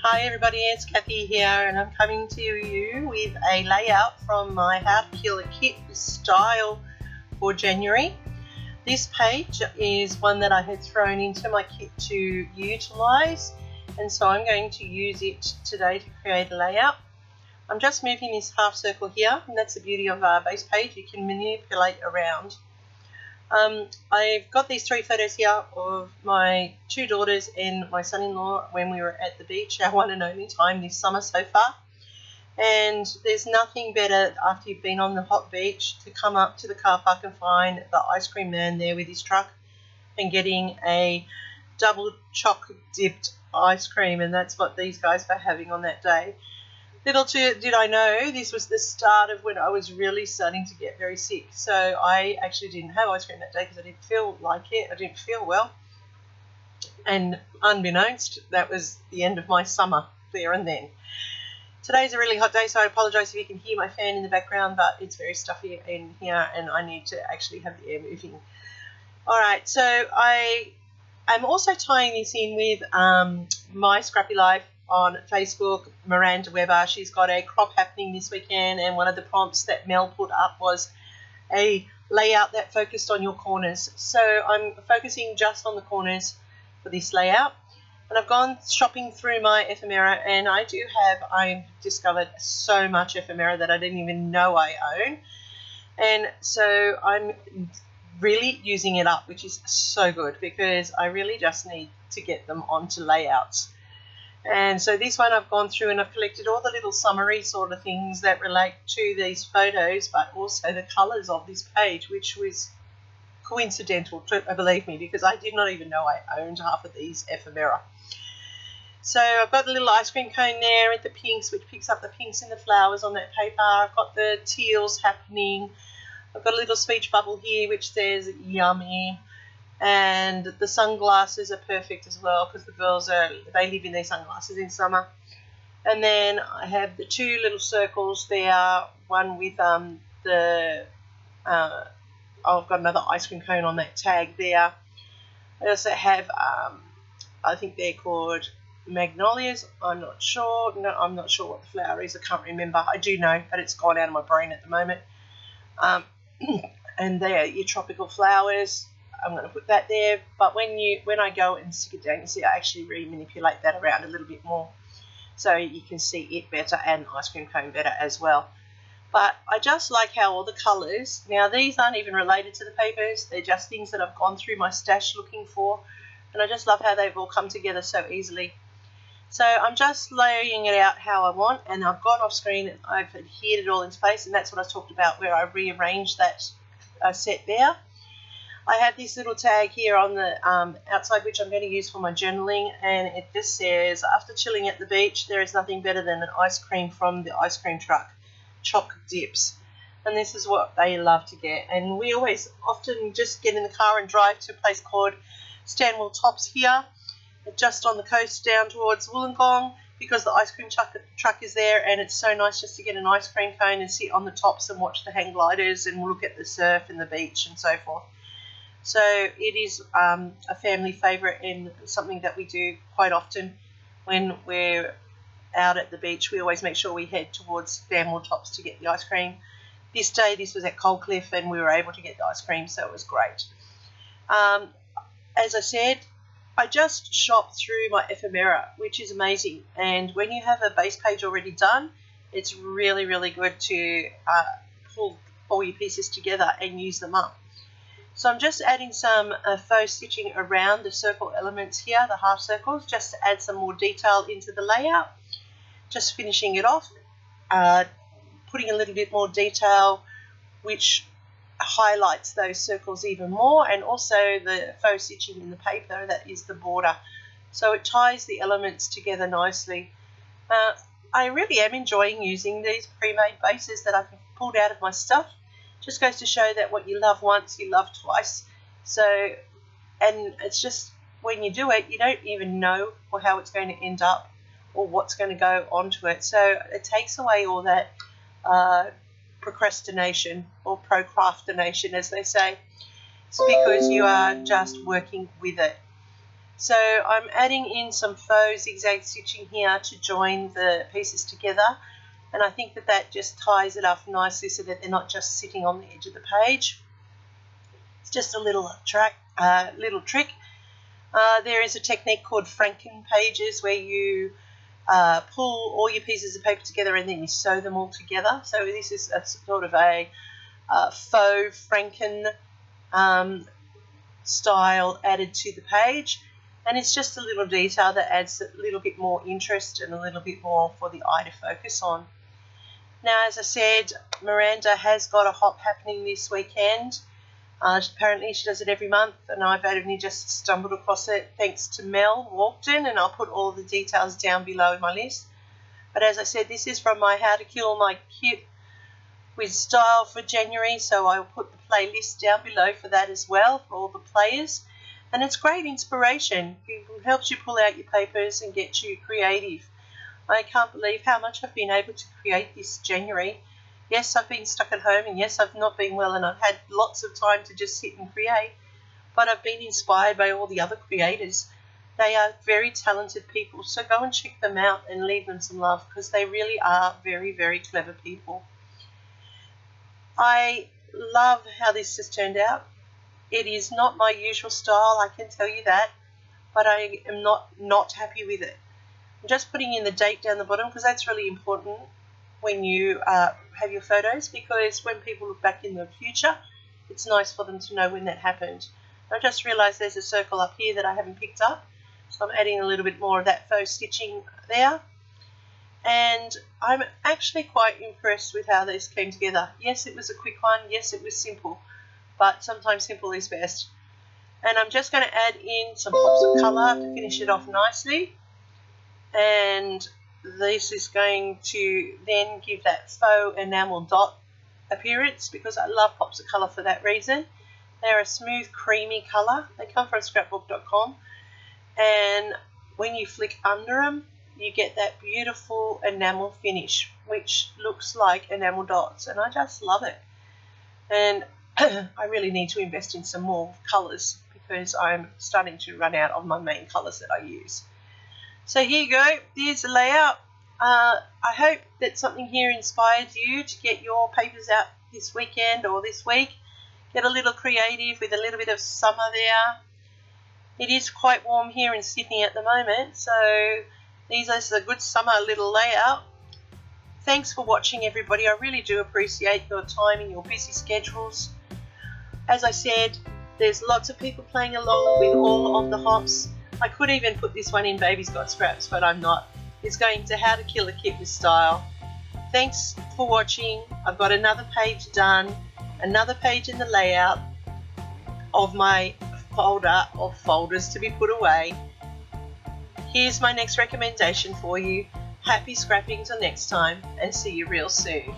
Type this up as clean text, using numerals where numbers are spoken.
Hi everybody, it's Kathy here and I'm coming to you with a layout from my How to Kill a Kit style for January. This page is one that I had thrown into my kit to utilise, and so I'm going to use it today to create a layout. I'm just moving this half circle here, and that's the beauty of our base page, you can manipulate around. I've got these three photos here of my two daughters and my son-in-law when we were at the beach, our one and only time this summer so far. And there's nothing better after you've been on the hot beach to come up to the car park and find the ice cream man there with his truck and getting a double chocolate dipped ice cream, and that's what these guys were having on that day. Little did I know this was the start of when I was really starting to get very sick. So I actually didn't have ice cream that day because I didn't feel like it. I didn't feel well. And unbeknownst, that was the end of my summer there and then. Today's a really hot day, so I apologise if you can hear my fan in the background, but it's very stuffy in here and I need to actually have the air moving. Alright, so I'm also tying this in with my Scrappy Life on Facebook, Miranda Weber. She's got a crop happening this weekend, and one of the prompts that Mel put up was a layout that focused on your corners. So I'm focusing just on the corners for this layout, and I've gone shopping through my ephemera, and I've discovered so much ephemera that I didn't even know I own, and so I'm really using it up, which is so good because I really just need to get them onto layouts. And so this one I've gone through and I've collected all the little summary sort of things that relate to these photos, but also the colours of this page, which was coincidental, believe me, because I did not even know I owned half of these ephemera. So I've got the little ice cream cone there with the pinks, which picks up the pinks and the flowers on that paper. I've got the teals happening. I've got a little speech bubble here which says yummy. And the sunglasses are perfect as well because the girls they live in their sunglasses in summer. And then I have the two little circles there, one with I've got another ice cream cone on that tag there. I also have I think they're called magnolias. I'm not sure. No, I'm not sure what the flower is. I can't remember. I do know, but it's gone out of my brain at the moment. And they are your tropical flowers. I'm going to put that there, but when I go and stick it down, you see I actually re-manipulate that around a little bit more so you can see it better and ice cream cone better as well. But I just like how all the colours, now these aren't even related to the papers, they're just things that I've gone through my stash looking for, and I just love how they've all come together so easily. So I'm just laying it out how I want, and I've gone off screen and I've adhered it all into place, and that's what I talked about where I rearranged that set there. I have this little tag here on the outside which I'm going to use for my journaling, and it just says, after chilling at the beach, there is nothing better than an ice cream from the ice cream truck, choc dips. And this is what they love to get. And we often just get in the car and drive to a place called Stanwell Tops here, just on the coast down towards Wollongong, because the ice cream truck is there, and it's so nice just to get an ice cream cone and sit on the tops and watch the hang gliders and look at the surf and the beach and so forth. So it is a family favourite and something that we do quite often when we're out at the beach. We always make sure we head towards Stanwell Tops to get the ice cream. This day this was at Coldcliff and we were able to get the ice cream, so it was great. As I said, I just shop through my ephemera, which is amazing, and when you have a base page already done, it's really, really good to pull all your pieces together and use them up. So I'm just adding some faux stitching around the circle elements here, the half circles, just to add some more detail into the layout. Just finishing it off, putting a little bit more detail which highlights those circles even more, and also the faux stitching in the paper that is the border. So it ties the elements together nicely. I really am enjoying using these pre-made bases that I've pulled out of my stuff. Just goes to show that what you love once, you love twice. So, and it's just when you do it, you don't even know how it's going to end up or what's going to go onto it. So it takes away all that procrastination or procrastination, as they say. It's because you are just working with it. So I'm adding in some faux zigzag stitching here to join the pieces together, and I think that that just ties it up nicely so that they're not just sitting on the edge of the page. It's just a little trick. There is a technique called Franken pages where you pull all your pieces of paper together and then you sew them all together. So this is a sort of a faux Franken style added to the page, and it's just a little detail that adds a little bit more interest and a little bit more for the eye to focus on. Now, as I said, Miranda has got a hop happening this weekend. Apparently she does it every month, and I've only just stumbled across it thanks to Mel Walkden, and I'll put all the details down below in my list. But as I said, this is from my How to Kill My Kit with Style for January, so I'll put the playlist down below for that as well, for all the players. And it's great inspiration. It helps you pull out your papers and get you creative. I can't believe how much I've been able to create this January. Yes, I've been stuck at home, and yes, I've not been well, and I've had lots of time to just sit and create, but I've been inspired by all the other creators. They are very talented people, so go and check them out and leave them some love, because they really are very, very clever people. I love how this has turned out. It is not my usual style, I can tell you that, but I am not happy with it. I'm just putting in the date down the bottom because that's really important when you have your photos, because when people look back in the future, it's nice for them to know when that happened. I just realised there's a circle up here that I haven't picked up, so I'm adding a little bit more of that faux stitching there. And I'm actually quite impressed with how this came together. Yes, it was a quick one. Yes, it was simple, but sometimes simple is best. And I'm just going to add in some pops of colour to finish it off nicely. And this is going to then give that faux enamel dot appearance, because I love pops of colour for that reason. They're a smooth, creamy colour. They come from scrapbook.com. And when you flick under them, you get that beautiful enamel finish, which looks like enamel dots, and I just love it. And I really need to invest in some more colours, because I'm starting to run out of my main colours that I use. So here you go, there's the layout. I hope that something here inspires you to get your papers out this weekend or this week. Get a little creative with a little bit of summer there. It is quite warm here in Sydney at the moment, so this is a good summer little layout. Thanks for watching, everybody. I really do appreciate your time and your busy schedules. As I said, there's lots of people playing along with all of the hops. I could even put this one in Baby's Got Scraps, but I'm not. It's going to How to Kill a Kit with Style. Thanks for watching. I've got another page done, another page in the layout of my folder of folders to be put away. Here's my next recommendation for you. Happy scrapping till next time, and see you real soon.